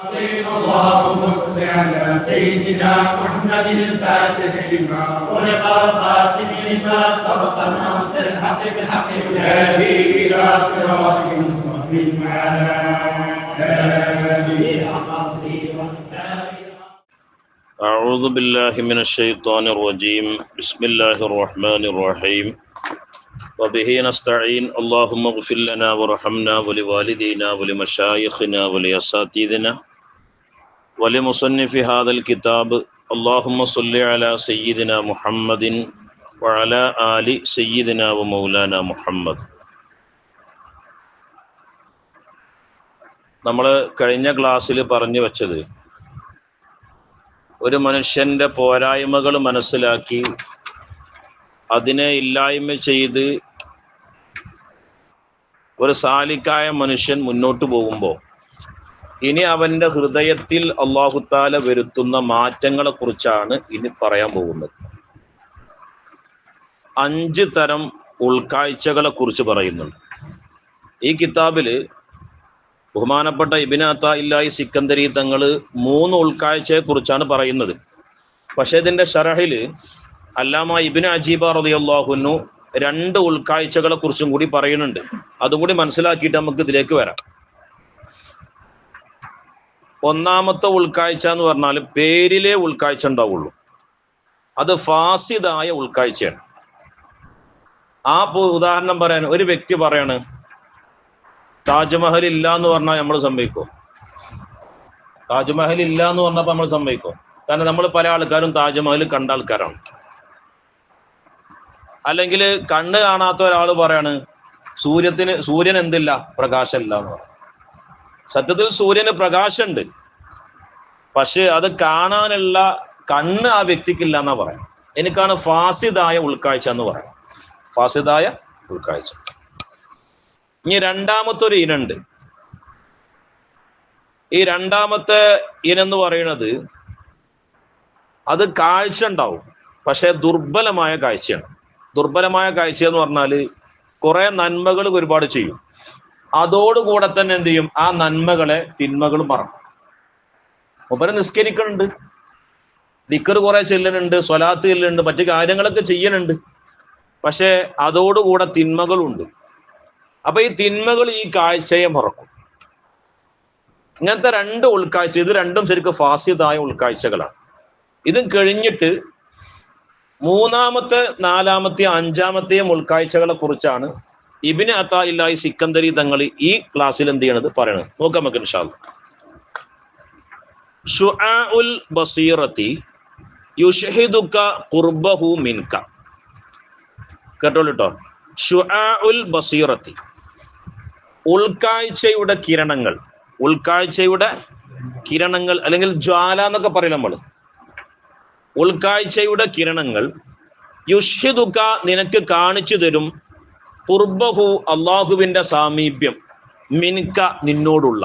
اللهم صل على سيدنا محمد الفاتح لما خلق الخاتم لما سبق الناصر الحق بالحق والهادي الى صراطك المستقيم وعلى اله أعوذ بالله من الشيطان الرجيم بسم الله الرحمن الرحيم وبه نستعين اللهم اغفر لنا وارحمنا ولوالدينا ولمشايخنا ولأساتذتنا ولمصنف هذا الكتاب اللهم صل على سيدنا محمد وعلى آل سيدنا ومولانا محمد. നമ്മൾ കഴിഞ്ഞ ക്ലാസ്സിൽ പറഞ്ഞു വച്ചത് ഒരു മനുഷ്യൻ്റെ പോരായ്മകൾ മനസ്സിലാക്കി അതിനെ ഇല്ലായ്മ ചെയ്ത് ഒരു സാലിക്കായ മനുഷ്യൻ മുന്നോട്ട് പോകുമ്പോൾ ഇനി അവൻ്റെ ഹൃദയത്തിൽ അല്ലാഹു തആല വരുത്തുന്ന മാറ്റങ്ങളെ കുറിച്ചാണ് ഇനി പറയാൻ പോകുന്നത്. 5 തരം ഉൾക്കാഴ്ചകളെ കുറിച്ച് പറയുന്നുണ്ട് ഈ കിതാബിൽ. ബഹുമാനപ്പെട്ട ഇബ്നു അതാഇല്ലാഹി സിക്കന്ദരി തങ്ങൾ 3 ഉൾക്കാഴ്ചയെ കുറിച്ചാണ് പറയുന്നത്. പക്ഷേ ഇതിൻ്റെ ശറഹിൽ അല്ലാമ ഇബ്നു അജീബ റളിയല്ലാഹു അൻഹു 2 ഉൾക്കാഴ്ചകളെ കുറിച്ചും കൂടി പറയുന്നുണ്ട്. അതും കൂടി മനസ്സിലാക്കിയിട്ട് നമുക്ക് ഇതിലേക്ക് വരാം. ഒന്നാമത്തെ ഉൾക്കാഴ്ച എന്ന് പറഞ്ഞാൽ പേരിലെ ഉൾക്കാഴ്ച ഉണ്ടാവുള്ളൂ. അത് ഫാസിദായ ഉൾക്കാഴ്ചയാണ്. ആ ഉദാഹരണം പറയാൻ ഒരു വ്യക്തി പറയാണ് താജ്മഹൽ ഇല്ല എന്ന് പറഞ്ഞാൽ നമ്മൾ സമ്മതിക്കോ? താജ്മഹൽ ഇല്ല എന്ന് പറഞ്ഞപ്പോൾ നമ്മൾ സമ്മതിക്കോ? കാരണം നമ്മൾ പല ആൾക്കാരും താജ്മഹൽ കണ്ട ആൾക്കാരാണ്. അല്ലെങ്കിൽ കണ്ണ് കാണാത്ത ഒരാൾ പറയാണ് സൂര്യൻ എന്തില്ല, പ്രകാശമില്ല എന്ന് പറയും. സത്യത്തിൽ സൂര്യന് പ്രകാശമുണ്ട്, പക്ഷെ അത് കാണാനുള്ള കണ്ണ് ആ വ്യക്തിക്കില്ല എന്നാ പറയാം. എനിക്കാണ് ഫാസിദായ ഉൾക്കാഴ്ച എന്ന് പറയാം. ഫാസിദായ ഉൾക്കാഴ്ച. ഇനി രണ്ടാമത്തെ ഒരു ഇനുണ്ട്. ഈ രണ്ടാമത്തെ ഇനെന്ന് പറയുന്നത് അത് കാഴ്ച ഉണ്ടാവും, പക്ഷെ ദുർബലമായ കാഴ്ചയാണ്. ദുർബലമായ കാഴ്ച എന്ന് പറഞ്ഞാൽ കുറെ നന്മകൾ ഒരുപാട് ചെയ്യും, അതോടുകൂടെ തന്നെ എന്ത് ചെയ്യും, ആ നന്മകളെ തിന്മകൾ മറക്കും. മൂപ്പര് നിസ്കരിക്കുന്നുണ്ട്, ദിക്ർ കുറെ ചെല്ലുന്നുണ്ട്, സ്വലാത്ത് ചെല്ലുന്നുണ്ട്, മറ്റു കാര്യങ്ങളൊക്കെ ചെയ്യുന്നുണ്ട്, പക്ഷെ അതോടുകൂടെ തിന്മകളുണ്ട്. അപ്പൊ ഈ തിന്മകൾ ഈ കാഴ്ചയെ മറക്കും. ഇങ്ങനത്തെ 2 ഉൾക്കാഴ്ച, ഇത് രണ്ടും ശരിക്കും ഫാസിദായ ഉൾക്കാഴ്ചകളാണ്. ഇതും കഴിഞ്ഞിട്ട് 3-ാമത്തെ 4-ാമത്തെയും 5-ാമത്തെയും ഉൾക്കാഴ്ചകളെ കുറിച്ചാണ് ഇബ്നു അതാഇല്ലാഹി സിക്കന്ദരി തങ്ങൾ ഈ ക്ലാസ്സിൽ എന്ത് ചെയ്യണത് പറയണത്. നോക്കാം നമുക്ക് ഇൻഷാ അല്ലാഹ്. ശുആഉൽ ബസീറത്തി യുഷ്ഹിദുക ഖുർബഹു മിൻക. കേട്ടോളൂ ട്ടോ. ശുആഉൽ ബസീറത്തി, ഉൾക്കാഴ്ചയുടെ കിരണങ്ങൾ. ഉൾക്കാഴ്ചയുടെ കിരണങ്ങൾ അല്ലെങ്കിൽ ജ്വാല എന്നൊക്കെ പറയും നമ്മൾ. ഉൾക്കാഴ്ചയുടെ കിരണങ്ങൾ യുഷ്ഹിദുക, നിനക്ക് കാണിച്ചു തരും, ഖുർബഹു, അള്ളാഹുവിന്റെ സാമീപ്യം, മിൻക, നിന്നോടുള്ള.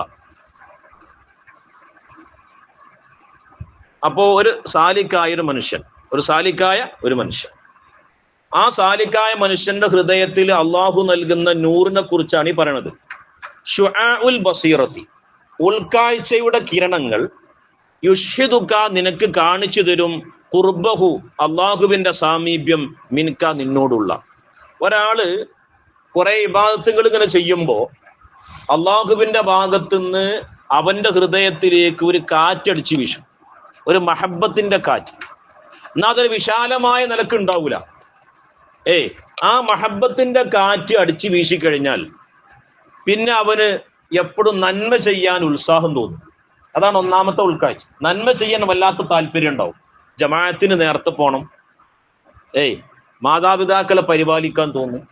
അപ്പോ ഒരു സാലിക്കായ ഒരു മനുഷ്യൻ ആ സാലിക്കായ മനുഷ്യന്റെ ഹൃദയത്തിൽ അള്ളാഹു നൽകുന്ന നൂറിനെ കുറിച്ചാണ് ഈ പറയണത്. ശുആഉൽ ബസീറത്തി, ഉൾക്കാഴ്ചയുടെ കിരണങ്ങൾ, യുഷ്ഹിദുക, നിനക്ക് കാണിച്ചു തരും, ഖുർബഹു, അള്ളാഹുവിന്റെ സാമീപ്യം, മിൻക, നിന്നോടുള്ള. ഒരാള് കുറെ ഇബാദത്തുകൾ ഇങ്ങനെ ചെയ്യുമ്പോ അള്ളാഹുവിന്റെ ഭാഗത്തുനിന്ന് അവന്റെ ഹൃദയത്തിലേക്ക് ഒരു കാറ്റടിച്ചു വീശും, ഒരു മഹബത്തിന്റെ കാറ്റ്. എന്നാൽ അതൊരു വിശാലമായ നിലക്ക് ഉണ്ടാവൂല. ആ മഹബത്തിന്റെ കാറ്റ് അടിച്ചു വീശിക്കഴിഞ്ഞാൽ പിന്നെ അവന് എപ്പോഴും നന്മ ചെയ്യാൻ ഉത്സാഹം തോന്നും. അതാണ് ഒന്നാമത്തെ ഉൾക്കാഴ്ച. നന്മ ചെയ്യാൻ വല്ലാത്ത താല്പര്യം ഉണ്ടാവും. ജമാഅത്തിന് നേരത്തെ പോണം, മാതാപിതാക്കളെ പരിപാലിക്കാൻ തോന്നും,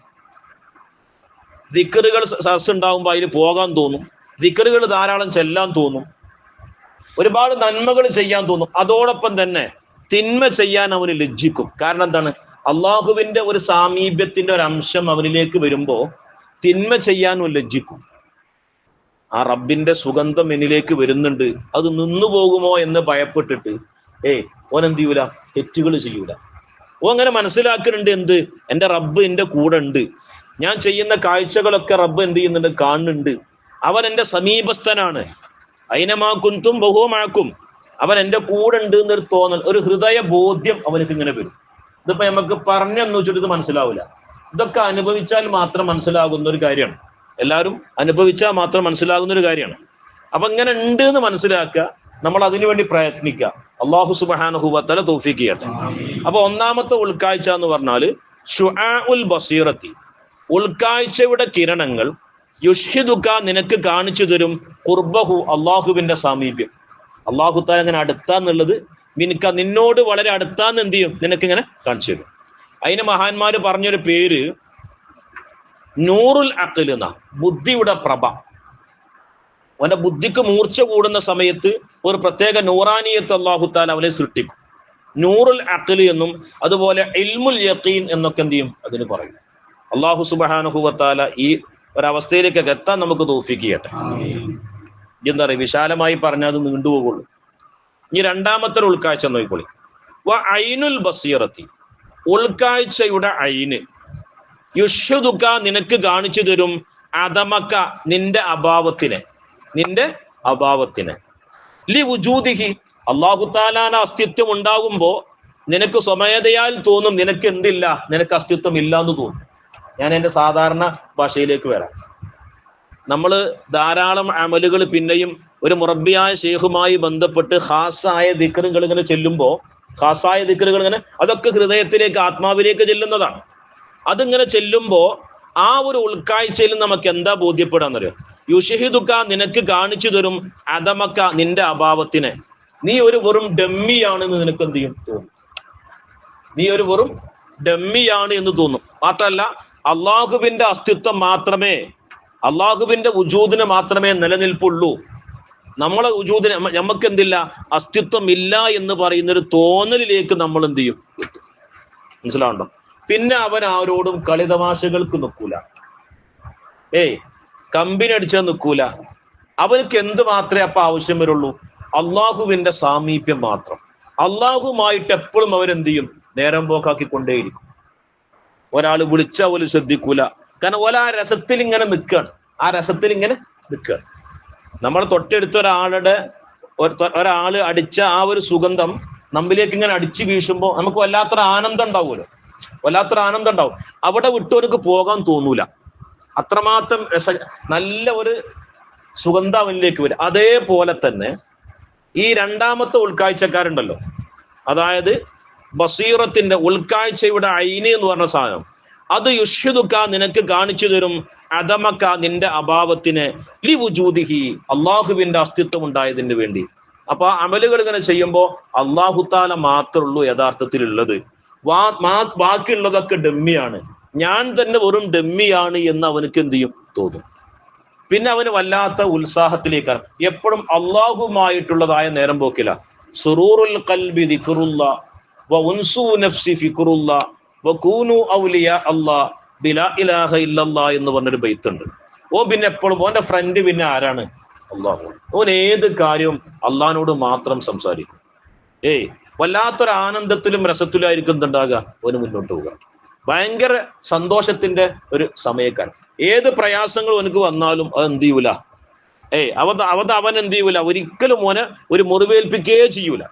ദിക്റുകൾ സദസ്സ് ഉണ്ടാവുമ്പോൾ അതിൽ പോകാൻ തോന്നും, ദിക്റുകൾ ധാരാളം ചെല്ലാൻ തോന്നും, ഒരുപാട് നന്മകൾ ചെയ്യാൻ തോന്നും. അതോടൊപ്പം തന്നെ തിന്മ ചെയ്യാൻ അവന് ലജ്ജിക്കും. കാരണം എന്താണ്? അള്ളാഹുവിന്റെ ഒരു സാമീപ്യത്തിന്റെ ഒരു അംശം അവനിലേക്ക് വരുമ്പോ തിന്മ ചെയ്യാനും ലജ്ജിക്കും. ആ റബ്ബിന്റെ സുഗന്ധം എന്നിലേക്ക് വരുന്നുണ്ട്, അത് നിന്നു പോകുമോ എന്ന് ഭയപ്പെട്ടിട്ട് ഓൻ എന്ത് ചെയ്യൂല, തെറ്റുകൾ ചെയ്യൂല. അങ്ങനെ മനസ്സിലാക്കുന്നുണ്ട്, എന്ത്, എൻ്റെ റബ്ബ് എൻ്റെ കൂടെ ഉണ്ട്, ഞാൻ ചെയ്യുന്ന കാഴ്ചകളൊക്കെ റബ്ബ് എന്ത് ചെയ്യുന്നുണ്ട്, കാണുന്നുണ്ട്, അവൻ എൻ്റെ സമീപസ്ഥനാണ്. അയിനമാ കുന്തും ബഹുവ മഅക്കും, അവൻ എൻ്റെ കൂടെ ഉണ്ട് എന്നൊരു തോന്നൽ, ഒരു ഹൃദയ ബോധ്യം അവനക്ക് ഇങ്ങനെ വരും. ഇതിപ്പോ നമുക്ക് പറഞ്ഞെന്ന് വെച്ചിട്ട് ഇത് മനസ്സിലാവില്ല. ഇതൊക്കെ അനുഭവിച്ചാൽ മാത്രം മനസ്സിലാകുന്ന ഒരു കാര്യമാണ്. എല്ലാവരും അനുഭവിച്ചാൽ മാത്രം മനസ്സിലാകുന്ന ഒരു കാര്യമാണ്. അപ്പൊ ഇങ്ങനെ ഉണ്ട് എന്ന് മനസ്സിലാക്കുക, നമ്മൾ അതിനുവേണ്ടി പ്രയത്നിക്കുക. അല്ലാഹു സുബ്ഹാനഹു വ തആല തൗഫീഖ് ചെയ്യട്ടെ. അപ്പൊ ഒന്നാമത്തെ ഉൾക്കാഴ്ച എന്ന് പറഞ്ഞാല് ശുആഉൽ ബസീറത്തി, ഉൾക്കാഴ്ചയുടെ കിരണങ്ങൾ, യുഷ്ഹിദുക നിനക്ക് കാണിച്ചു തരും, ഖുർബഹു അള്ളാഹുവിന്റെ സാമീപ്യം. അള്ളാഹു തആല ഇങ്ങനെ അടുത്താന്നുള്ളത് നിന്നോട് വളരെ അടുത്താന്ന് എന്ത് ചെയ്യും, നിനക്ക് ഇങ്ങനെ കാണിച്ചു തരും. അതിന് മഹാന്മാര് പറഞ്ഞൊരു പേര് നൂറുൽ അഖ്ൽ എന്ന, ബുദ്ധിയുടെ പ്രഭ. അവന്റെ ബുദ്ധിക്ക് മൂർച്ച കൂടുന്ന സമയത്ത് ഒരു പ്രത്യേക നൂറാനിയത്ത് അല്ലാഹു തആല അവനെ സൃഷ്ടിക്കും. നൂറുൽ അഖ്ൽ എന്നും അതുപോലെ ഇൽമുൽ യഖീൻ എന്നൊക്കെ എന്ത് ചെയ്യും, അതിന് പറയും. അല്ലാഹു സുബ്ഹാനഹു വ തആല ഈ ഒരവസ്ഥയിലേക്കൊക്കെ എത്താൻ നമുക്ക് തൗഫീഖ് ചെയ്യട്ടെ. എന്താ പറയുക, വിശാലമായി പറഞ്ഞാൽ അത് നീണ്ടുപോകുള്ളൂ. ഇനി രണ്ടാമത്തെ ഉൾക്കാഴ്ച നോക്കിക്കോളി. വ ഐനുൽ ബസീറത്തി, ഉൾക്കാഴ്ചയുടെ ഐന്, യുഷ്ഹിദുക നിനക്ക് കാണിച്ചു തരും, അദമക നിന്റെ അഭാവത്തിനെ, നിന്റെ അഭാവത്തിനെ, ലി വുജൂദിഹി അല്ലാഹു തആലാന്റെ അസ്തിത്വം ഉണ്ടാകുമ്പോ നിനക്ക് സ്വമേധയാൽ തോന്നും നിനക്ക് എന്തില്ല, നിനക്ക് അസ്തിത്വം ഇല്ല എന്ന് തോന്നും. ഞാൻ എൻ്റെ സാധാരണ ഭാഷയിലേക്ക് വരാം. നമ്മൾ ധാരാളം അമലുകൾ പിന്നെയും ഒരു മുറബ്ബിയായ ഷെയ്ഖുമായി ബന്ധപ്പെട്ട് ഖാസായ ദിക്റുകൾ ഇങ്ങനെ ചെല്ലുമ്പോൾ, ഖാസായ ദിക്റുകൾ ഇങ്ങനെ അതൊക്കെ ഹൃദയത്തിലേക്ക് ആത്മാവിലേക്ക് ചെല്ലുന്നതാണ്. അതിങ്ങനെ ചെല്ലുമ്പോ ആ ഒരു ഉൾക്കാഴ്ചയിൽ നമുക്ക് എന്താ ബോധ്യപ്പെടാന്നറിയോ, യുഷ്ഹിദുക നിനക്ക് കാണിച്ചു തരും, അദമക നിന്റെ അഭാവത്തിനെ, നീ ഒരു വെറും ഡമ്മിയാണെന്ന് നിനക്ക് എന്ത് ചെയ്യും, തോന്നും. നീ ഒരു വെറും ഡമ്മിയാണ് എന്ന് തോന്നും. മാത്രല്ല അള്ളാഹുവിന്റെ അസ്തിത്വം മാത്രമേ, അള്ളാഹുവിന്റെ വുജൂദിന് മാത്രമേ നിലനിൽപ്പുള്ളൂ. നമ്മളെ വുജൂദിന് നമുക്ക് എന്തില്ല, അസ്തിത്വം ഇല്ല എന്ന് പറയുന്നൊരു തോന്നലിലേക്ക് നമ്മൾ എന്ത് ചെയ്യും, എത്തും. മനസ്സിലാവുണ്ടോ? പിന്നെ അവൻ ആരോടും കളിതമാശകൾക്ക് നിൽക്കൂല, കമ്പനി അടിച്ചാൽ നിൽക്കൂല. അവനക്ക് എന്ത് മാത്രമേ അപ്പൊ ആവശ്യം വരുള്ളൂ, അള്ളാഹുവിന്റെ സാമീപ്യം മാത്രം. അള്ളാഹുമായിട്ട് എപ്പോഴും അവരെന്ത് ചെയ്യും, നേരം പോക്കാക്കിക്കൊണ്ടേയിരിക്കും. ഒരാൾ വിളിച്ച പോലും ശ്രദ്ധിക്കൂല, കാരണം ഓല ആ രസത്തിൽ ഇങ്ങനെ നിൽക്കുകയാണ്, ആ രസത്തിൽ ഇങ്ങനെ നിൽക്കുകയാണ്. നമ്മൾ തൊട്ടടുത്ത ഒരാള് അടിച്ച ആ ഒരു സുഗന്ധം നമ്മിലേക്ക് ഇങ്ങനെ അടിച്ചു വീശുമ്പോൾ നമുക്ക് വല്ലാത്തൊരു ആനന്ദം ഉണ്ടാവുമല്ലോ, വല്ലാത്തൊരു ആനന്ദം ഉണ്ടാവും. അവിടെ വിട്ടവർക്ക് പോകാൻ തോന്നൂല, അത്രമാത്രം നല്ല ഒരു സുഗന്ധം അവനിലേക്ക് വരും. അതേപോലെ തന്നെ ഈ രണ്ടാമത്തെ ഉൾക്കാഴ്ചക്കാരുണ്ടല്ലോ, അതായത് ബസീറത്തിന്റെ ഉൾക്കാഴ്ചയുടെ ഐന് എന്ന് പറഞ്ഞ സാധനം, അത് യുഷ്ഹിദുക നിനക്ക് കാണിച്ചു തരും, അദമക നിന്റെ അഭാവത്തിന്, ലി വുജൂദിഹി അള്ളാഹുവിന്റെ അസ്തിത്വം ഉണ്ടായതിന് വേണ്ടി. അപ്പൊ അമലുകൾ ഇങ്ങനെ ചെയ്യുമ്പോ അള്ളാഹു തആല മാത്രമേ ഉള്ളൂ യഥാർത്ഥത്തിലുള്ളത്, ബാക്കിയുള്ളതൊക്കെ ഡമ്മിയാണ്, ഞാൻ തന്നെ വെറും ഡമ്മിയാണ് എന്ന് അവനക്ക് എന്ത് ചെയ്യും, തോന്നും. പിന്നെ അവന് വല്ലാത്ത ഉത്സാഹത്തിലേക്കാണ്, എപ്പോഴും അള്ളാഹുമായിട്ടുള്ളതായ നേരം പോക്കില്ല. സുറൂറുൽ ഖൽബി ദിക്റുല്ലാ വ ഉൻസു നഫ്സി ഫിക്റുല്ലാ വ കൂനു ഔലിയാ അല്ലാഹ് ബിലാ ഇലാഹ ഇല്ലല്ലാഹ് എന്ന് പറഞ്ഞൊരു ബൈത്തുണ്ട്. പിന്നെ എപ്പോഴും ഓന്റെ ഫ്രണ്ട് പിന്നെ ആരാണ്, അള്ളാഹു. ഓൻ ഏത് കാര്യവും അള്ളാഹിനോട് മാത്രം സംസാരിക്കും. വല്ലാത്തൊരു ആനന്ദത്തിലും രസത്തിലും ആയിരിക്കും എന്തുണ്ടാകുക, ഓന് മുന്നോട്ട് പോവുക. ഭയങ്കര സന്തോഷത്തിന്റെ ഒരു സമയക്കാരൻ. ഏത് പ്രയാസങ്ങൾ അവനക്ക് വന്നാലും അത് എന്ത് ചെയ്യൂല, അവൻ എന്ത് ചെയ്യൂല, ഒരിക്കലും മോനെ ഒരു മുറിവേൽപ്പിക്കുകയേ ചെയ്യൂല.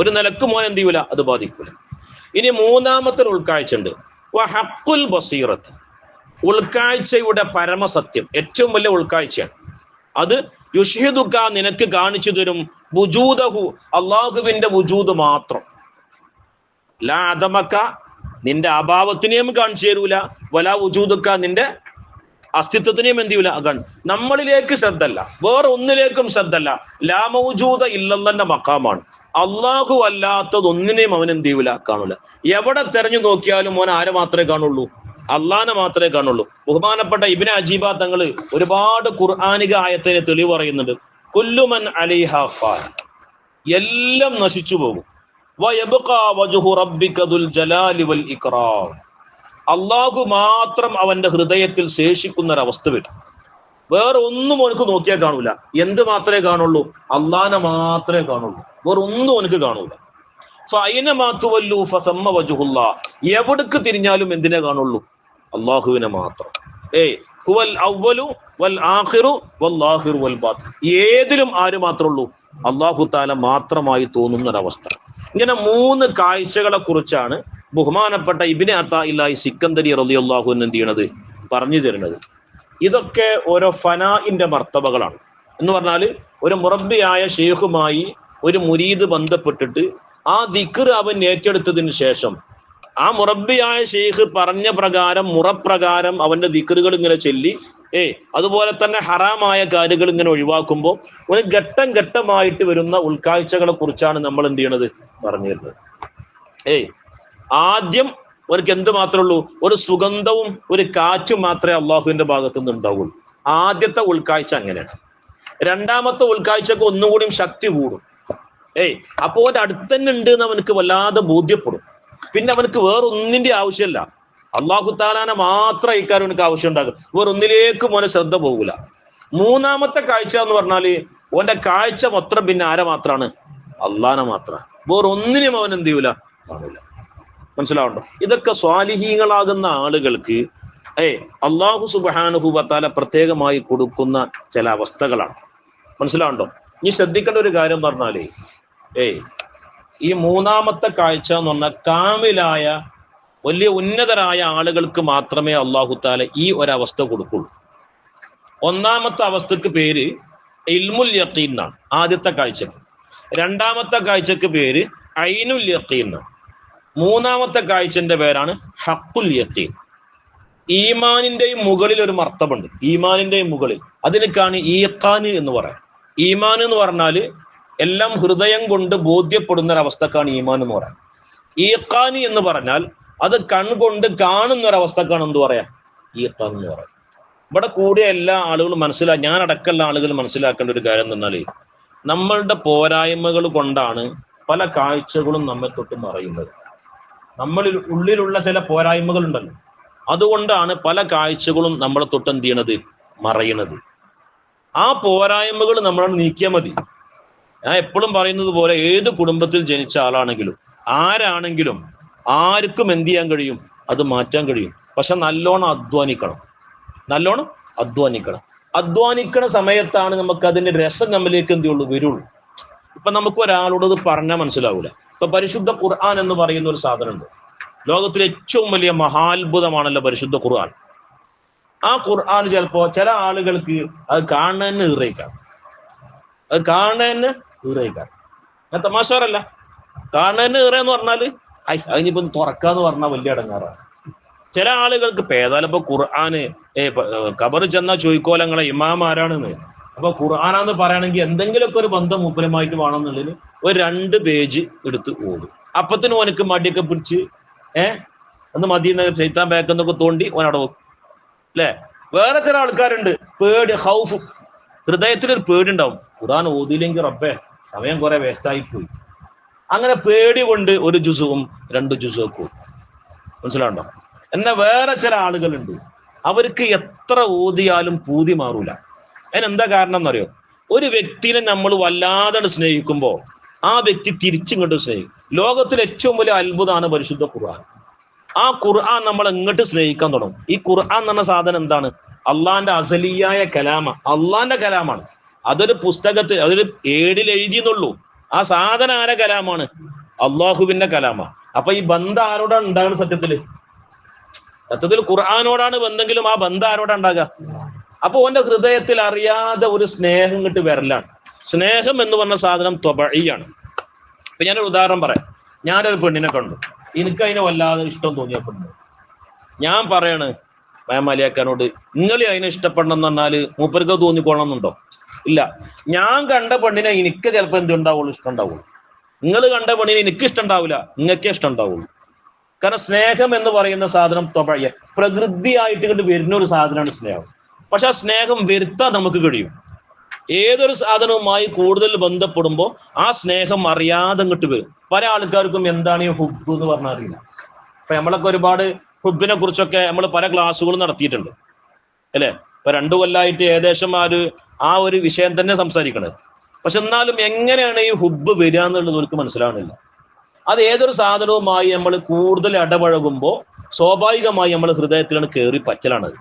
ഒരു നിലക്ക് മോൻ എന്ത് ചെയ്യൂല, അത് ബാധിക്കൂല. ഇനി മൂന്നാമത്തെ ഉൾക്കാഴ്ച ഉണ്ട്, ഹഖുൽ ബസീറത്ത്, ഉൾക്കാഴ്ചയുടെ പരമസത്യം, ഏറ്റവും വലിയ ഉൾക്കാഴ്ചയാണ്. അത് യുഷ്ഹിദുക നിനക്ക് കാണിച്ചു തരും, വുജൂദഹു അള്ളാഹുവിന്റെ വുജൂദ് മാത്രം, ലാ അദമക നിന്റെ അഭാവത്തിനെയും കാണിച്ചു തരൂല, വലാ വുജൂദുക നിന്റെ അസ്തിത്വത്തിനെയും എന്ത് ചെയ്യൂല. നമ്മളിലേക്ക് ശ്രദ്ധല്ല, വേറെ ഒന്നിലേക്കും ശ്രദ്ധല്ല. ലാ മൗജൂദ ഇല്ലല്ലാഹ് മഖാമാണ്. അള്ളാഹു അല്ലാത്തതൊന്നിനെയും അവൻ എന്ത് ചെയ്യൂല, കാണൂല. എവിടെ തെരഞ്ഞു നോക്കിയാലും മോൻ ആരെ മാത്രമേ കാണുള്ളൂ, അള്ളാഹിനെ മാത്രമേ കാണുള്ളൂ. ബഹുമാനപ്പെട്ട ഇബ്നു അജീബ തങ്ങൾ ഒരുപാട് ഖുർആനിക ആയത്തിന് തെളിവ് പറയുന്നുണ്ട്. കുല്ലു മൻ അലൈഹാ ഫാൻ, എല്ലാം നശിച്ചു പോകും. വയബ്ഖാ വജ്ഹു റബ്ബിക ദുൽ ജലാലി വൽ ഇക്റാം, അള്ളാഹു മാത്രം അവന്റെ ഹൃദയത്തിൽ ശേഷിക്കുന്ന ഒരവസ്ഥ വരും. വേറെ ഒന്നും അവനക്ക് നോക്കിയാൽ കാണൂല. എന്ത് മാത്രമേ കാണുള്ളൂ, അള്ളാഹിനെ മാത്രമേ കാണുള്ളൂ, വേറെ ഒന്നും അവനക്ക് കാണൂല. ഫഅയ്നമാ തുവല്ലൂ ഫസമ്മ വജ്ഹുല്ലാഹ്, എവിടേക്ക് തിരിഞ്ഞാലും എന്തിനെ കാണുള്ളൂ, അള്ളാഹുവിനെ മാത്രം. ഹുവൽ അവ്വലു വൽ ആഖിറു വല്ലാഹിറു വൽ ബാത്തിൻ. ഏതിലും ആര് മാത്രമേ ഉള്ളൂ? അല്ലാഹു തആല മാത്രമായി തോന്നുന്ന ഒരവസ്ഥ. ഇങ്ങനെ 3 കാഴ്ചകളെ കുറിച്ചാണ് ബഹുമാനപ്പെട്ട ഇബ്നു അത്താഇല്ലാഹി സിക്കന്ദരി റളിയല്ലാഹു അൻഹു എന്ത് ചെയ്യണത്, പറഞ്ഞു തരുന്നത്. ഇതൊക്കെ ഓരോ ഫനാഇന്റെ മർത്തബകളാണ്. എന്ന് പറഞ്ഞാൽ ഒരു മുറബ്ബിയായ ഷെയ്ഖുമായി ഒരു മുരീദ് ബന്ധപ്പെട്ടിട്ട് ആ ദിക്ർ അവൻ ഏറ്റെടുത്തതിന് ശേഷം ആ മുറബ്ബിയായ ഷെയ്ഖ് പറഞ്ഞ പ്രകാരം മുറപ്രകാരം അവന്റെ ദിക്റുകൾ ഇങ്ങനെ ചൊല്ലി അതുപോലെ തന്നെ ഹറാമായ കാര്യങ്ങൾ ഇങ്ങനെ ഒഴിവാക്കുമ്പോൾ ഒരു ഘട്ടം ഘട്ടമായിട്ട് വരുന്ന ഉൾക്കാഴ്ചകളെ കുറിച്ചാണ് നമ്മൾ എന്ത് ചെയ്യണത്, പറഞ്ഞു തരുന്നത്. ആദ്യം അവർക്ക് എന്ത് മാത്രമേ ഉള്ളൂ? ഒരു സുഗന്ധവും ഒരു കാറ്റും മാത്രമേ അള്ളാഹുവിന്റെ ഭാഗത്തു നിന്ന് ഉണ്ടാവുള്ളൂ. ആദ്യത്തെ ഉൾക്കാഴ്ച അങ്ങനെയാണ്. രണ്ടാമത്തെ ഉൾക്കാഴ്ചക്ക് ഒന്നുകൂടിയും ശക്തി കൂടും. അപ്പോ അവന്റെ അടുത്ത് തന്നെ ഉണ്ട് എന്ന് അവനക്ക് വല്ലാതെ ബോധ്യപ്പെടും. പിന്നെ അവനക്ക് വേറൊന്നിന്റെ ആവശ്യമില്ല, അള്ളാഹു താലാനെ മാത്രം ഇക്കാര്യം അവനക്ക് ആവശ്യം ഉണ്ടാകും. വേറൊന്നിലേക്കും അവനെ ശ്രദ്ധ പോകൂല. മൂന്നാമത്തെ കാഴ്ച എന്ന് പറഞ്ഞാല് ഓന്റെ കാഴ്ച മൊത്തം പിന്നെ ആരെ മാത്രമാണ്? അള്ളാനെ മാത്രമാണ്. വേറൊന്നിനും അവൻ എന്ത് ചെയ്യൂല, കാണില്ല. മനസ്സിലാവുണ്ടോ? ഇതൊക്കെ സ്വാലിഹീങ്ങളാകുന്ന ആളുകൾക്ക് അള്ളാഹു സുബ്ഹാനഹു വ തആല പ്രത്യേകമായി കൊടുക്കുന്ന ചില അവസ്ഥകളാണ്. മനസ്സിലാവുണ്ടോ? ഇനി ശ്രദ്ധിക്കേണ്ട ഒരു കാര്യം പറഞ്ഞാലേ ഈ മൂന്നാമത്തെ കാഴ്ച എന്ന് പറഞ്ഞാൽ കാമിലായ വലിയ ഉന്നതരായ ആളുകൾക്ക് മാത്രമേ അള്ളാഹു തആല ഈ ഒരവസ്ഥ കൊടുക്കുള്ളൂ. ഒന്നാമത്തെ അവസ്ഥക്ക് പേര് ഇൽമുൽ യഖീൻ എന്നാണ്, ആദ്യത്തെ കാഴ്ചക്ക്. രണ്ടാമത്തെ കാഴ്ചക്ക് പേര് ഐനുൽ യഖീൻ എന്നാണ്. മൂന്നാമത്തെ കാഴ്ചന്റെ പേരാണ് ഹഖുൽ യഖീൻ. ഈമാനിന്റെയും മുകളിൽ ഒരു മർത്തബുണ്ട്, ഈമാനിന്റെയും മുകളിൽ. അതിനേക്കാണ് ഈഖാന് എന്ന് പറയാം. ഈമാൻ എന്ന് പറഞ്ഞാല് എല്ലാം ഹൃദയം കൊണ്ട് ബോധ്യപ്പെടുന്ന ഒരവസ്ഥക്കാണ് ഈമാൻ എന്ന് പറയാം. ഈഖാന് എന്ന് പറഞ്ഞാൽ അത് കൺകൊണ്ട് കാണുന്ന ഒരവസ്ഥക്കാണ് എന്ത് പറയാ, ഈഖാൻ എന്ന് പറയാം. ഇവിടെ കൂടിയ എല്ലാ ആളുകളും ഞാൻ അടക്കമുള്ള ആളുകൾ മനസ്സിലാക്കേണ്ട ഒരു കാര്യം എന്ന് പറഞ്ഞാല് നമ്മളുടെ പോരായ്മകൾ കൊണ്ടാണ് പല കാഴ്ചകളും നമ്മെ തൊട്ട് മറയുന്നത്. നമ്മളിൽ ഉള്ളിലുള്ള ചില പോരായ്മകൾ ഉണ്ടല്ലോ, അതുകൊണ്ടാണ് പല കാഴ്ചകളും നമ്മളെ തൊട്ട് എന്ത് ചെയ്യണത്, മറയണത്. ആ പോരായ്മകൾ നമ്മളോട് നീക്കിയാൽ മതി. ഞാൻ എപ്പോഴും പറയുന്നത് പോലെ ഏത് കുടുംബത്തിൽ ജനിച്ച ആളാണെങ്കിലും ആരാണെങ്കിലും ആർക്കും എന്ത് ചെയ്യാൻ കഴിയും, അത് മാറ്റാൻ കഴിയും. പക്ഷെ നല്ലോണം അധ്വാനിക്കണം. അധ്വാനിക്കണ സമയത്താണ് നമുക്ക് അതിന്റെ രസം നമ്മിലേക്ക് എന്ത് വരുള്ളൂ. ഇപ്പൊ നമുക്ക് ഒരാളോട് ഇത് പറഞ്ഞാൽ മനസ്സിലാവൂല. ഇപ്പൊ പരിശുദ്ധ ഖുർആൻ എന്ന് പറയുന്ന ഒരു സാധനമുണ്ട്. ലോകത്തിലെ ഏറ്റവും വലിയ മഹാത്ഭുതമാണല്ലോ പരിശുദ്ധ ഖുർആൻ. ആ ഖുർആൻ ചിലപ്പോ ചില ആളുകൾക്ക് അത് കാണുന്നതന്നെ ഈറയിക്കാം. ഞാൻ തമാശാറല്ല, കാണുന്നതന്നെ ഈറയെന്ന് പറഞ്ഞാല് അതിനിപ്പോ തുറക്കാന്ന് പറഞ്ഞാൽ വലിയ അടങ്ങാറാണ്. ചില ആളുകൾക്ക് പേതാലിപ്പോ ഖുർആന് ഖബർ ചെന്ന ചോദിക്കോലങ്ങളെ ഇമാം ആരാണെന്ന്. അപ്പൊ ഖുർആനാന്ന് പറയണമെങ്കിൽ എന്തെങ്കിലുമൊക്കെ ഒരു ബന്ധം മൂപ്പരുമായിട്ട് വേണമെന്നുള്ളതിന് ഒരു 2 പേജ് എടുത്ത് ഓടും. അപ്പത്തിന് ഓനക്ക് മടിയൊക്കെ പിടിച്ച് ഒന്ന് മതിയെന്ന് ശൈത്താൻ ബാക്കെന്നൊക്കെ തോണ്ടി ഓനവിടെ വെക്കും അല്ലെ. വേറെ ചില ആൾക്കാരുണ്ട് പേടി, ഹൗഫ്, ഹൃദയത്തിലൊരു പേടി ഉണ്ടാവും. ഖുർആൻ ഓതിയില്ലെങ്കിൽ റബ്ബേ സമയം കുറെ വേസ്റ്റായി പോയി. അങ്ങനെ പേടി കൊണ്ട് 1 ജുസുവും 2 ജുസും ഒക്കെ. മനസ്സിലാണ്ടോ? എന്നാൽ വേറെ ചില ആളുകളുണ്ട് അവർക്ക് എത്ര ഓതിയാലും പൂതി മാറൂല. അതിനെന്താ കാരണം എന്നറിയോ? ഒരു വ്യക്തിനെ നമ്മൾ വല്ലാതെ സ്നേഹിക്കുമ്പോൾ ആ വ്യക്തി തിരിച്ചിങ്ങോട്ട് സ്നേഹിക്കും. ലോകത്തിലെ ഏറ്റവും വലിയ അത്ഭുതമാണ് പരിശുദ്ധ ഖുർആൻ. ആ ഖുർആൻ നമ്മൾ എങ്ങോട്ട് സ്നേഹിക്കാൻ തുടങ്ങും. ഈ ഖുർആൻ എന്ന സാധനം എന്താണ്? അള്ളാന്റെ അസലിയായ കലാമ, അള്ളാന്റെ കലാമാണ്. അതൊരു പുസ്തകത്തിൽ അതൊരു ഏടിൽ എഴുതിയെന്നുള്ളൂ. ആ സാധനം ആരെ കലാമാണ്? അള്ളാഹുവിന്റെ കലാമ. അപ്പൊ ഈ ബന്ധം ആരോടാണ് ഉണ്ടാകുന്നത്? സത്യത്തിൽ ഖുർആനോടാണ് ബന്ധമെങ്കിലും ആ ബന്ധം ആരോടാ ഉണ്ടാകുക? അപ്പൊ ഓന്റെ ഹൃദയത്തിൽ അറിയാതെ ഒരു സ്നേഹം ഇങ്ങോട്ട് വരലാണ്. സ്നേഹം എന്ന് പറഞ്ഞ സാധനം ത്വബഈയാണ്. ഇപ്പൊ ഞാനൊരു ഉദാഹരണം പറയാം. ഞാനൊരു പെണ്ണിനെ കണ്ടു, എനിക്ക് അതിനെ വല്ലാതെ ഇഷ്ടം തോന്നിയപ്പെടുന്നു. ഞാൻ പറയാണ് മേമാലിയാക്കാനോട്, നിങ്ങൾ അതിനെ ഇഷ്ടപ്പെടണം എന്ന് പറഞ്ഞാല് മൂപ്പർക്ക് തോന്നിക്കൊള്ളണമെന്നുണ്ടോ? ഇല്ല. ഞാൻ കണ്ട പെണ്ണിനെ എനിക്ക് ചിലപ്പോൾ എന്തുണ്ടാവുള്ളൂ, ഇഷ്ടം ഉണ്ടാവുള്ളൂ. നിങ്ങൾ കണ്ട പെണ്ണിനെ എനിക്ക് ഇഷ്ടം ഉണ്ടാവില്ല, നിങ്ങൾക്കേ ഇഷ്ടം ഉണ്ടാവുള്ളൂ. കാരണം സ്നേഹം എന്ന് പറയുന്ന സാധനം ത്വബഈ, പ്രകൃതിയായിട്ട് ഇങ്ങോട്ട് വരുന്ന ഒരു സാധനമാണ് സ്നേഹം. പക്ഷെ ആ സ്നേഹം വരുത്താൻ നമുക്ക് കഴിയും. ഏതൊരു സാധനവുമായി കൂടുതൽ ബന്ധപ്പെടുമ്പോൾ ആ സ്നേഹം അറിയാതെ ഇങ്ങോട്ട് വരും. പല ആൾക്കാർക്കും എന്താണ് ഈ ഹുബ് എന്ന് പറഞ്ഞാൽ അറിയില്ല. അപ്പൊ നമ്മളൊക്കെ ഒരുപാട് ഹുബിനെ കുറിച്ചൊക്കെ നമ്മൾ പല ക്ലാസ്സുകളും നടത്തിയിട്ടുണ്ട് അല്ലെ. ഇപ്പൊ 2 കൊല്ലമായിട്ട് ഏകദേശം ആ ഒരു വിഷയം തന്നെ സംസാരിക്കണത്. പക്ഷെ എന്നാലും എങ്ങനെയാണ് ഈ ഹുബ് വരിക എന്നുള്ളത് അവർക്ക് മനസ്സിലാവുന്നില്ല. അത് ഏതൊരു സാധനവുമായി നമ്മൾ കൂടുതൽ ഇടപഴകുമ്പോൾ സ്വാഭാവികമായി നമ്മൾ ഹൃദയത്തിലാണ് കയറി പറ്റലാണത്.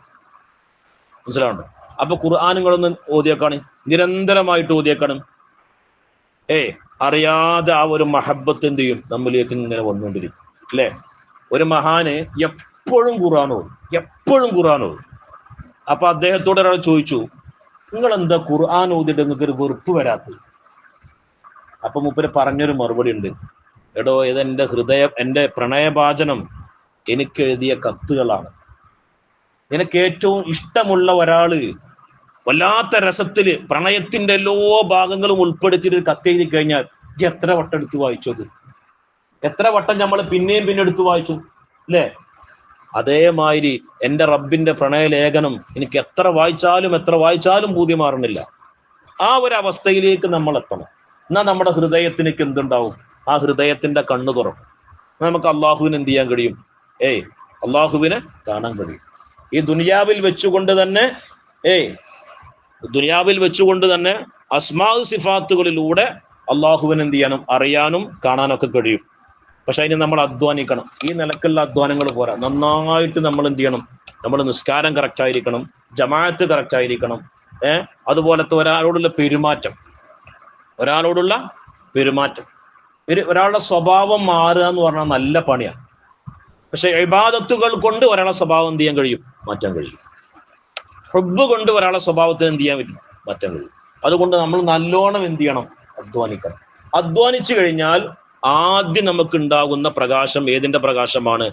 മനസ്സിലാവുണ്ടോ? അപ്പൊ ഖുർആാനുകളൊന്നും ഓതിയേക്കാണ്, നിരന്തരമായിട്ട് ഓതിയേക്കണം. അറിയാതെ ആ ഒരു മഹബത്ത് എന്ത് ചെയ്യും, നമ്മിലേക്ക് ഇങ്ങനെ വന്നുകൊണ്ടിരിക്കും അല്ലെ? ഒരു മഹാന് എപ്പോഴും ഖുർആൻ ഓതും. അപ്പൊ അദ്ദേഹത്തോട് ഒരാൾ ചോദിച്ചു, നിങ്ങൾ എന്താ ഖുർആൻ ഓതിട്ട് നിങ്ങൾക്ക് ഒരു വെറുപ്പ് വരാത്തത്? അപ്പൊ മൂപ്പര് പറഞ്ഞൊരു മറുപടി ഉണ്ട്, എടോ ഇതെന്റെ ഹൃദയം, എന്റെ പ്രണയഭാചനം എനിക്ക് എഴുതിയ കത്തുകളാണ്. നിനക്ക് ഏറ്റവും ഇഷ്ടമുള്ള ഒരാള് വല്ലാത്ത രസത്തില് പ്രണയത്തിന്റെ എല്ലാ ഭാഗങ്ങളും ഉൾപ്പെടുത്തിയിട്ട് കത്തെഴുതി കഴിഞ്ഞാൽ എത്ര വട്ടം എടുത്ത് വായിച്ചു? അത് എത്ര വട്ടം നമ്മൾ പിന്നെയും എടുത്ത് വായിച്ചു അല്ലേ? അതേമാതിരി എൻ്റെ റബ്ബിന്റെ പ്രണയലേഖനം എനിക്ക് എത്ര വായിച്ചാലും ബോധ്യ മാറുന്നില്ല. ആ ഒരു അവസ്ഥയിലേക്ക് നമ്മൾ എത്തണം. എന്നാൽ നമ്മുടെ ഹൃദയത്തിനേക്ക് എന്തുണ്ടാവും? ആ ഹൃദയത്തിന്റെ കണ്ണു തുറക്കും. നമുക്ക് അള്ളാഹുവിന് എന്ത് ചെയ്യാൻ കഴിയും? അള്ളാഹുവിനെ കാണാൻ കഴിയും. ഈ ദുനിയാവിൽ വെച്ചുകൊണ്ട് തന്നെ അസ്മാ സിഫാത്തുകളിലൂടെ അള്ളാഹുവിനെ എന്ത് ചെയ്യാനും അറിയാനും കാണാനൊക്കെ കഴിയും. പക്ഷെ അതിന് നമ്മൾ അധ്വാനിക്കണം. ഈ നിലക്കുള്ള അധ്വാനങ്ങൾ പോരാ. നന്നായിട്ട് നമ്മൾ എന്ത് ചെയ്യണം? നമ്മൾ നിസ്കാരം കറക്റ്റ് ആയിരിക്കണം, ജമാഅത്ത് കറക്റ്റ് ആയിരിക്കണം. അതുപോലത്തെ ഒരാളോടുള്ള പെരുമാറ്റം, ഒരാളുടെ സ്വഭാവം മാറുക എന്ന് പറഞ്ഞാൽ നല്ല പണിയാണ്. പക്ഷെ ഇബാദത്തുകൾ കൊണ്ട് ഒരാളെ സ്വഭാവം എന്ത് ചെയ്യാൻ കഴിയും? മാറ്റാൻ കഴിയും. ഹുബ്ബ് കൊണ്ട് ഒരാളെ സ്വഭാവത്തിന് എന്ത് ചെയ്യാൻ പറ്റും? മാറ്റാൻ കഴിയും. അതുകൊണ്ട് നമ്മൾ നല്ലോണം എന്ത് ചെയ്യണം? അധ്വാനിക്കണം. അധ്വാനിച്ചു കഴിഞ്ഞാൽ ആദ്യം നമുക്ക് ഉണ്ടാകുന്ന പ്രകാശം ഏതിന്റെ പ്രകാശമാണ്?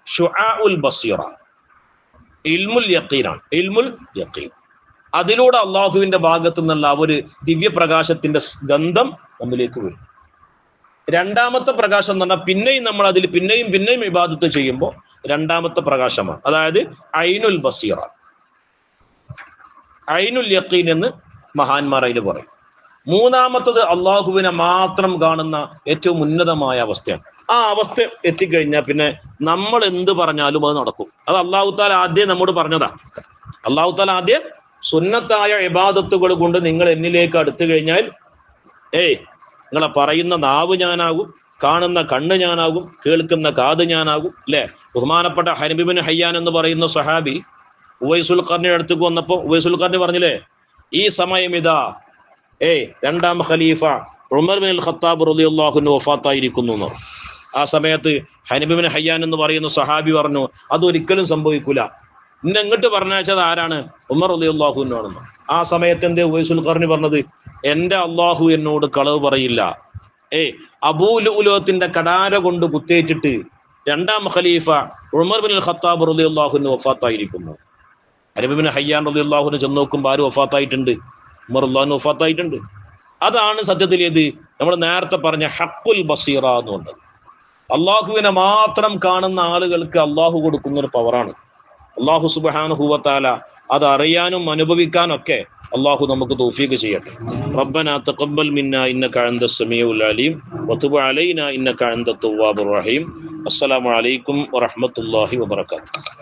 ശുആഉൽ ബസീറ, ഇൽമുൽ യഖീനാണ്. ഇൽമുൽ യഖീൻ. അതിലൂടെ അള്ളാഹുവിന്റെ ഭാഗത്തു നിന്നുള്ള ഒരു ദിവ്യപ്രകാശത്തിന്റെ ഗന്ധം നമ്മിലേക്ക് വരും. രണ്ടാമത്തെ പ്രകാശം എന്ന് പറഞ്ഞാൽ പിന്നെയും നമ്മൾ അതിൽ പിന്നെയും ഇബാദത്ത് ചെയ്യുമ്പോൾ രണ്ടാമത്തെ പ്രകാശമാണ്. അതായത് ഐനുൽ ബസീറ, ഐനുൽ യഖീൻ എന്ന് മഹാന്മാർ അതിന് പറയും. മൂന്നാമത്തത് അള്ളാഹുവിനെ മാത്രം കാണുന്ന ഏറ്റവും ഉന്നതമായ അവസ്ഥയാണ്. ആ അവസ്ഥ എത്തിക്കഴിഞ്ഞാൽ പിന്നെ നമ്മൾ എന്ത് പറഞ്ഞാലും അത് നടക്കും. അത് അള്ളാഹു താല ആദ്യം നമ്മോട് പറഞ്ഞതാ. അള്ളാഹു താല ആദ്യം സുന്നത്തായ ഇബാദത്തുകൾ കൊണ്ട് നിങ്ങൾ എന്നിലേക്ക് അടുത്തു കഴിഞ്ഞാൽ നിങ്ങളെ പറയുന്ന നാവ് ഞാനാകും, കാണുന്ന കണ്ണ് ഞാനാകും, കേൾക്കുന്ന കാത് ഞാനാകും അല്ലെ? ബഹുമാനപ്പെട്ട ഹനബി ബിൻ ഹയ്യാൻ എന്ന് പറയുന്ന സഹാബി ഉവൈസുൽ ഖർനിയുടെ അടുത്തേക്ക് വന്നപ്പോ ഉവൈസുൽ ഖർനി പറഞ്ഞില്ലേ, ഈ സമയം ഇതാ രണ്ടാം ഖലീഫ ഉമർ ബിൻ ഖത്താബ് റളിയല്ലാഹു അൻഹു വഫാത്തായിരിക്കുന്നു എന്ന്. ആ സമയത്ത് ഹനബി ബിൻ ഹയ്യാൻ എന്ന് പറയുന്ന സഹാബി പറഞ്ഞു, അതൊരിക്കലും സംഭവിക്കൂല, ഇന്നെ എങ്ങോട്ട് പറഞ്ഞയച്ചത് ആരാണ്? ഉമർ റളിയല്ലാഹു അൻഹു ആണെന്ന്. ആ സമയത്ത് എന്തേ ഉവൈസുൽ ഖർനി പറഞ്ഞത്? എന്റെ അള്ളാഹു എന്നോട് കളവ് പറയില്ല. അബൂ ലുഅ്ലുഅത്തിന്റെ കടാര കൊണ്ട് കുത്തേറ്റിട്ട് രണ്ടാം ഖലീഫ ഉമർ ബിൻ ഖത്താബ് റളിയല്ലാഹു അൻഹു വഫാത്തായിരിക്കുന്നു. ഹനബി ബിൻ ഹയ്യാൻ റളിയല്ലാഹു അൻഹു ചെന്ന് നോക്കുമ്പോൾ ആര് വഫാത്തായിട്ടുണ്ട്? ഉമർ റളിയല്ലാഹു അൻഹു വഫാത്തായിട്ടുണ്ട്. അതാണ് സത്യത്തിൽ നമ്മൾ നേരത്തെ പറഞ്ഞ ഹഖുൽ ബസീറ എന്നുണ്ട്. അള്ളാഹുവിനെ മാത്രം കാണുന്ന ആളുകൾക്ക് അള്ളാഹു കൊടുക്കുന്ന ഒരു പവറാണ്. അള്ളാഹു സുബ്ഹാനഹു വ തആല അത് അറിയാനും അനുഭവിക്കാനൊക്കെ അള്ളാഹു നമുക്ക് തൗഫീഖ് ചെയ്യട്ടെ. റബ്ബനാ തഖബ്ബൽ മിന്നാ ഇന്നക അൻതസ് സമീഉൽ അലീം വതുബ് അലൈനാ ഇന്നക അൻതത് തവ്വാബുർ റഹീം. അസ്സലാമു അലൈക്കും വറഹ്മത്തുള്ളാഹി വബറകാതുഹു.